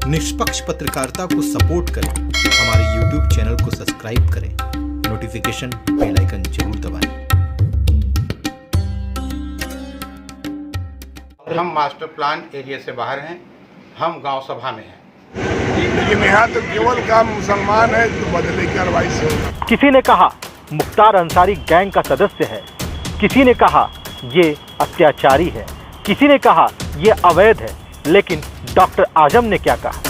निष्पक्ष पत्रकारिता को सपोर्ट करें, हमारे YouTube चैनल को सब्सक्राइब करें, नोटिफिकेशन बेल आइकन जरूर दबाएं। हम मास्टर प्लान एरिया से बाहर हैं, हम गांव सभा में हैं। लेकिन यहाँ तो केवल काम मुसलमान है तो बदले कार्रवाई से होगा। किसी ने कहा मुख्तार अंसारी गैंग का सदस्य है, किसी ने कहा ये अत्याचारी है, किसी ने कहा ये अवैध है, लेकिन डॉक्टर आजम ने क्या कहा?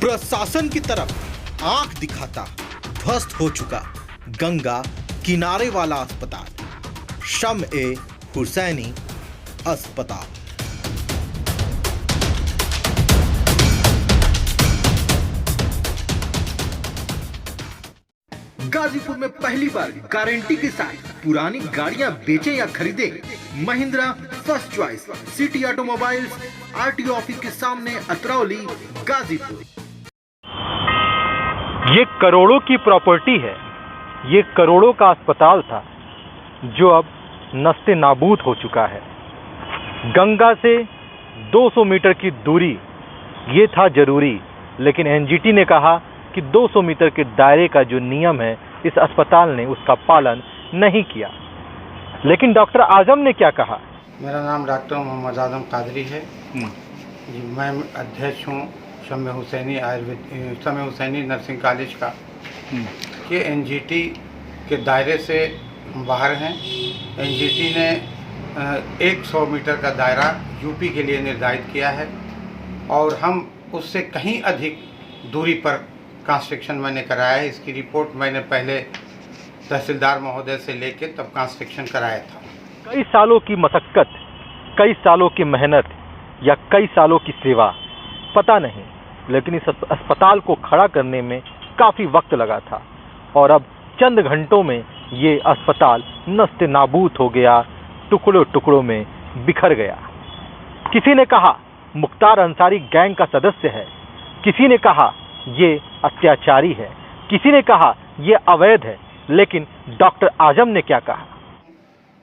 प्रशासन की तरफ आंख दिखाता ध्वस्त हो चुका गंगा किनारे वाला अस्पताल, शम्स-ए हुसैनी अस्पताल। गाजीपुर में पहली बार गारंटी के साथ पुरानी गाड़ियां बेचे या खरीदे, Mahindra first choice city automobiles, RTO office के सामने, अतरौली, गाजीपुर। ये करोड़ों की प्रॉपर्टी है, ये करोड़ों का अस्पताल था जो अब नस्ते नाबूद हो चुका है। गंगा से 200 मीटर की दूरी ये था जरूरी, लेकिन एनजीटी ने कहा कि 200 मीटर के दायरे का जो नियम है इस अस्पताल ने उसका पालन नहीं किया। लेकिन डॉक्टर आजम ने क्या कहा? मेरा नाम डॉक्टर मोहम्मद आजम कादरी है जी, मैं अध्यक्ष हूँ शम्स हुसैनी नर्सिंग कॉलेज का। ये एनजीटी के दायरे से बाहर हैं। एनजीटी ने 100 मीटर का दायरा यूपी के लिए निर्धारित किया है और हम उससे कहीं अधिक दूरी पर कंस्ट्रक्शन मैंने कराया है। इसकी रिपोर्ट मैंने पहले तहसीलदार महोदय से लेके तब कंस्ट्रक्शन कराया था। कई सालों की मशक्कत, कई सालों की मेहनत या कई सालों की सेवा, पता नहीं, लेकिन इस अस्पताल को खड़ा करने में काफ़ी वक्त लगा था और अब चंद घंटों में ये अस्पताल नस्ते नाबूद हो गया, टुकड़ों टुकड़ों में बिखर गया। किसी ने कहा मुख्तार अंसारी गैंग का सदस्य है, किसी ने कहा ये अत्याचारी है, किसी ने कहा ये अवैध है, लेकिन डॉक्टर आजम ने क्या कहा?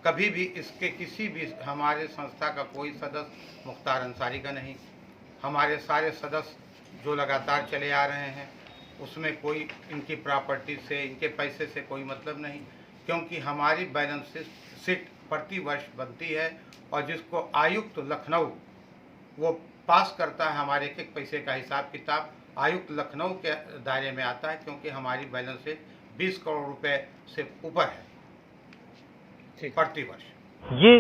कभी भी इसके किसी भी हमारे संस्था का कोई सदस्य मुख्तार अंसारी का नहीं। हमारे सारे सदस्य जो लगातार चले आ रहे हैं उसमें कोई इनकी प्रॉपर्टी से, इनके पैसे से कोई मतलब नहीं, क्योंकि हमारी बैलेंस शीट प्रति वर्ष बनती है और जिसको आयुक्त लखनऊ वो पास करता है, हमारे एक एक पैसे का हिसाब किताब आयुक्त लखनऊ के दायरे में आता है, क्योंकि हमारी बैलेंस शीट 20 करोड़ रुपए से ऊपर है प्रति वर्ष। ये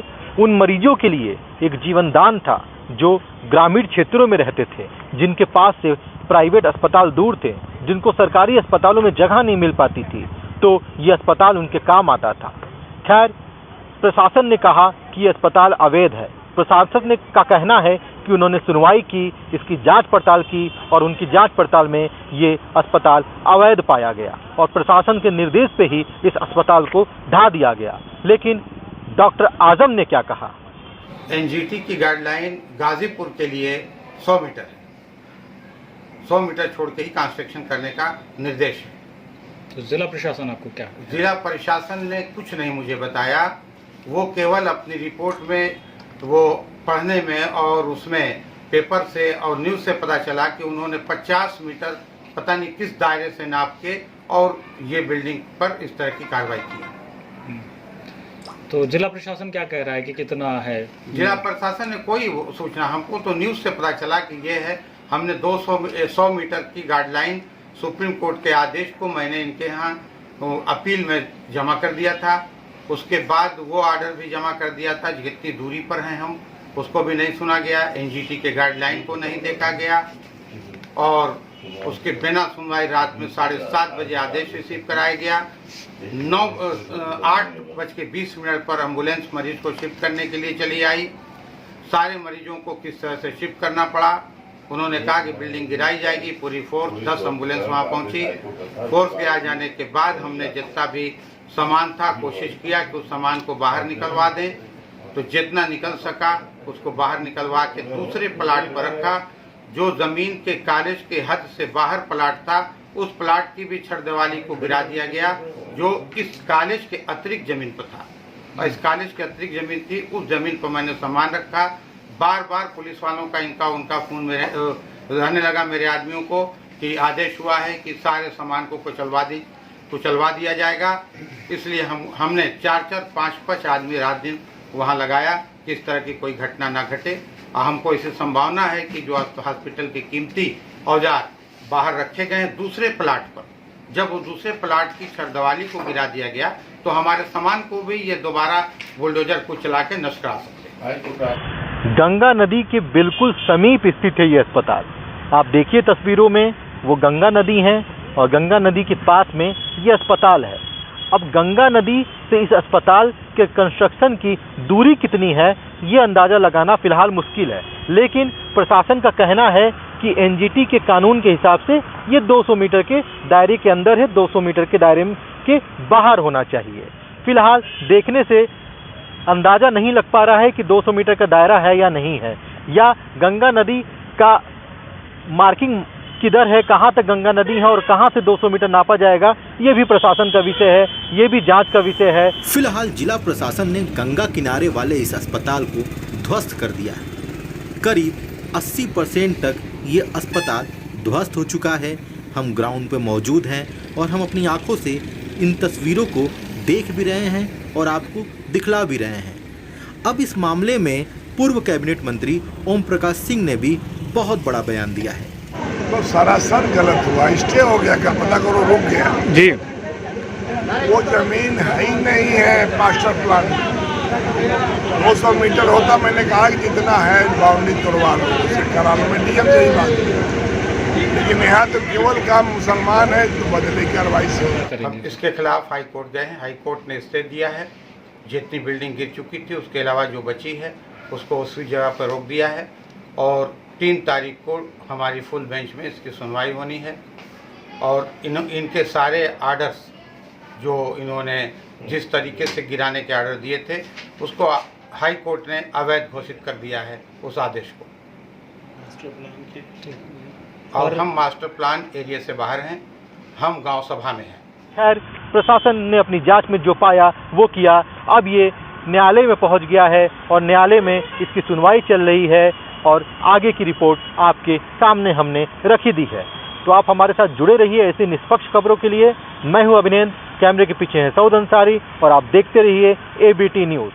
उन मरीजों के लिए एक जीवनदान था जो ग्रामीण क्षेत्रों में रहते थे, जिनके पास से प्राइवेट अस्पताल दूर थे, जिनको सरकारी अस्पतालों में जगह नहीं मिल पाती थी, तो ये अस्पताल उनके काम आता था। खैर, प्रशासन ने कहा कि ये अस्पताल अवैध है। प्रशासन ने का कहना है कि उन्होंने सुनवाई की, इसकी जांच पड़ताल की और उनकी जांच पड़ताल में ये अस्पताल अवैध पाया गया और प्रशासन के निर्देश पे ही इस अस्पताल को ढा दिया गया। लेकिन डॉक्टर आजम ने क्या कहा? एनजीटी की गाइडलाइन गाजीपुर के लिए 100 मीटर है, 100 मीटर छोड़ के ही कंस्ट्रक्शन करने का निर्देश है। तो जिला प्रशासन आपको क्या? जिला प्रशासन ने कुछ नहीं मुझे बताया, वो केवल अपनी रिपोर्ट में वो पढ़ने में और उसमें पेपर से और न्यूज़ से पता चला कि उन्होंने 50 मीटर पता नहीं किस दायरे से नाप के और ये बिल्डिंग पर इस तरह की कार्रवाई की है। तो जिला प्रशासन क्या कह रहा है कि कितना है? जिला प्रशासन ने कोई सूचना, हमको तो न्यूज़ से पता चला कि ये है। हमने 100 मीटर की गाइडलाइन सुप्रीम कोर्ट के आदेश को मैंने इनके यहाँ अपील में जमा कर दिया था। उसके बाद वो ऑर्डर भी जमा कर दिया था, जितनी दूरी पर हैं हम उसको भी नहीं सुना गया, एनजीटी के गाइडलाइन को नहीं देखा गया और उसके बिना सुनवाई रात में 7:30 बजे आदेश रिसीव कराया गया। 8:20 पर एम्बुलेंस मरीज को शिफ्ट करने के लिए चली आई। सारे मरीजों को किस तरह से शिफ्ट करना पड़ा, उन्होंने कहा कि बिल्डिंग गिराई जाएगी। पूरी फोर्स 10 एम्बुलेंस वहां पहुंची। फोर्स के आ जाने के बाद हमने जितना भी सामान था कोशिश किया कि उस सामान को बाहर निकलवा दें, तो जितना निकल सका उसको बाहर निकलवा के दूसरे प्लाट पर रखा। जो जमीन के कॉलेज के हद से बाहर प्लाट था, उस प्लाट की भी छड़दीवाली को गिरा दिया गया, जो इस कॉलेज के अतिरिक्त जमीन पर था। और इस कॉलेज के अतिरिक्त जमीन थी, उस जमीन पर मैंने सामान रखा। बार बार पुलिस वालों का उनका फोन में रहने लगा मेरे आदमियों को कि आदेश हुआ है कि सारे सामान को कुचलवा दिया जाएगा। इसलिए हमने 4-5 आदमी रात दिन वहाँ लगाया कि इस तरह की कोई घटना ना घटे। हमको इसे संभावना है कि जो हॉस्पिटल के कीमती औजार बाहर रखे गए हैं दूसरे प्लाट पर, जब वो दूसरे प्लाट की छड़दीवाली को गिरा दिया गया तो हमारे सामान को भी ये दोबारा बुलडोजर को चला के नष्ट करा सकते हैं। गंगा नदी के बिल्कुल समीप स्थित है ये अस्पताल। आप देखिए तस्वीरों में, वो गंगा नदी है और गंगा नदी के पास में ये अस्पताल है। अब गंगा नदी से इस अस्पताल के कंस्ट्रक्शन की दूरी कितनी है ये अंदाज़ा लगाना फिलहाल मुश्किल है, लेकिन प्रशासन का कहना है कि एनजीटी के कानून के हिसाब से ये 200 मीटर के दायरे के अंदर है, 200 मीटर के दायरे के बाहर होना चाहिए। फिलहाल देखने से अंदाज़ा नहीं लग पा रहा है कि 200 मीटर का दायरा है या नहीं है, या गंगा नदी का मार्किंग किधर है, कहाँ तक गंगा नदी है और कहाँ से 200 मीटर नापा जाएगा, ये भी प्रशासन का विषय है, ये भी जांच का विषय है। फिलहाल जिला प्रशासन ने गंगा किनारे वाले इस अस्पताल को ध्वस्त कर दिया है। करीब 80% तक ये अस्पताल ध्वस्त हो चुका है। हम ग्राउंड पे मौजूद हैं और हम अपनी आंखों से इन तस्वीरों को देख भी रहे हैं और आपको दिखला भी रहे हैं। अब इस मामले में पूर्व कैबिनेट मंत्री ओम प्रकाश सिंह ने भी बहुत बड़ा बयान दिया है। तो सरासर गलत हुआ, स्टे हो गया, क्या पता करो रुक गया जी। वो जमीन है ही नहीं है मास्टर प्लान में। 200 मीटर होता, मैंने कहा कि जितना है बाउंड्री तोड़वा लो, उसे करा लो, मैं डीएम से ही बात की। लेकिन यहाँ तो केवल काम मुसलमान है तो बदले कार्रवाई से। हम इसके खिलाफ हाई कोर्ट गए हैं, हाई कोर्ट ने स्टे दिया है। जितनी बिल्डिंग गिर चुकी थी उसके अलावा जो बची है उसको उसी जगह पर रोक दिया है और 3 तारीख को हमारी फुल बेंच में इसकी सुनवाई होनी है। और इनके सारे आर्डर्स जो इन्होंने जिस तरीके से गिराने के आर्डर दिए थे उसको हाई कोर्ट ने अवैध घोषित कर दिया है उस आदेश को। और हम मास्टर प्लान एरिया से बाहर हैं, हम गांव सभा में हैं। खैर, प्रशासन ने अपनी जांच में जो पाया वो किया। अब ये न्यायालय में पहुंच गया है और न्यायालय में इसकी सुनवाई चल रही है और आगे की रिपोर्ट आपके सामने हमने रखी दी है। तो आप हमारे साथ जुड़े रहिए ऐसी निष्पक्ष खबरों के लिए। मैं हूं अभिनंदन, कैमरे के पीछे है सऊद अंसारी और आप देखते रहिए एबीटी न्यूज़।